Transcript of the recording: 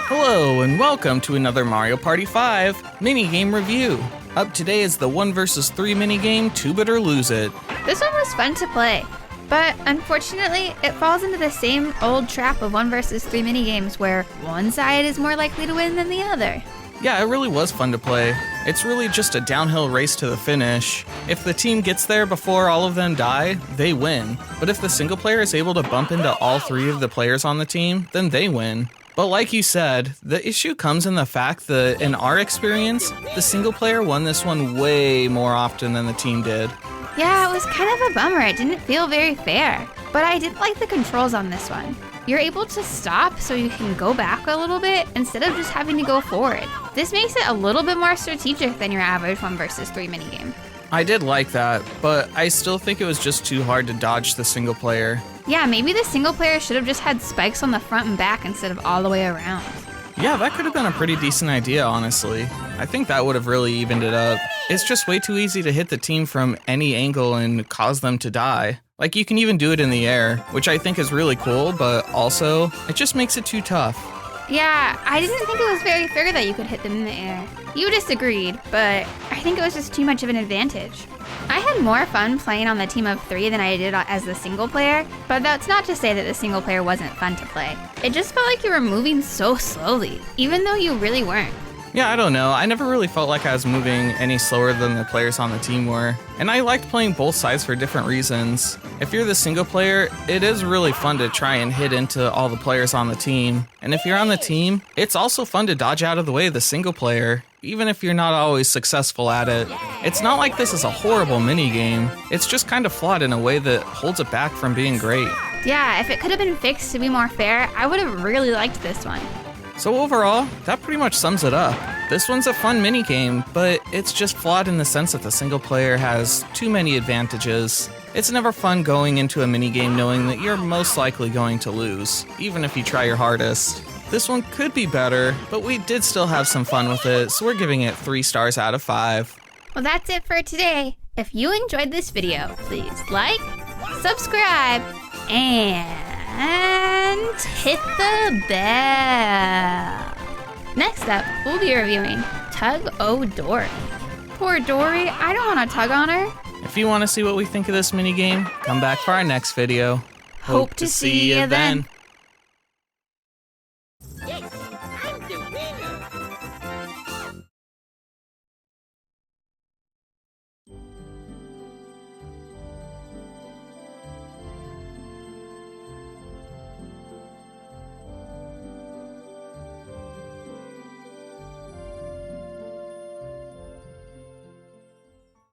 Hello and welcome to another Mario Party 5 minigame review. Up today is the 1 vs 3 minigame, 2-bit or lose it. This one was fun to play, but unfortunately it falls into the same old trap of 1 vs 3 minigames where one side is more likely to win than the other. Yeah, it really was fun to play. It's really just a downhill race to the finish. If the team gets there before all of them die, they win. But if the single player is able to bump into all 3 of the players on the team, then they win. But like you said, the issue comes in the fact that in our experience, the single player won this one way more often than the team did. Yeah, it was kind of a bummer. It didn't feel very fair. But I did like the controls on this one. You're able to stop so you can go back a little bit instead of just having to go forward. This makes it a little bit more strategic than your average 1 vs 3 minigame. I did like that, but I still think it was just too hard to dodge the single player. Yeah, maybe the single player should have just had spikes on the front and back instead of all the way around. Yeah, that could have been a pretty decent idea, honestly. I think that would have really evened it up. It's just way too easy to hit the team from any angle and cause them to die. Like, you can even do it in the air, which I think is really cool, but also, it just makes it too tough. Yeah, I didn't think it was very fair that you could hit them in the air. You disagreed, but I think it was just too much of an advantage. I had more fun playing on the team of 3 than I did as the single player, but that's not to say that the single player wasn't fun to play. It just felt like you were moving so slowly, even though you really weren't. Yeah, I don't know. I never really felt like I was moving any slower than the players on the team were. And I liked playing both sides for different reasons. If you're the single player, it is really fun to try and hit into all the players on the team. And if you're on the team, it's also fun to dodge out of the way of the single player, even if you're not always successful at it. It's not like this is a horrible minigame. It's just kind of flawed in a way that holds it back from being great. Yeah, if it could have been fixed to be more fair, I would have really liked this one. So overall, that pretty much sums it up. This one's a fun minigame, but it's just flawed in the sense that the single player has too many advantages. It's never fun going into a minigame knowing that you're most likely going to lose, even if you try your hardest. This one could be better, but we did still have some fun with it, so we're giving it 3 stars out of 5. Well, that's it for today. If you enjoyed this video, please like, subscribe, and hit the bell. Next up, we'll be reviewing Tug O' Dory. Poor Dory, I don't want to tug on her. If you want to see what we think of this minigame, come back for our next video. Hope to see you then.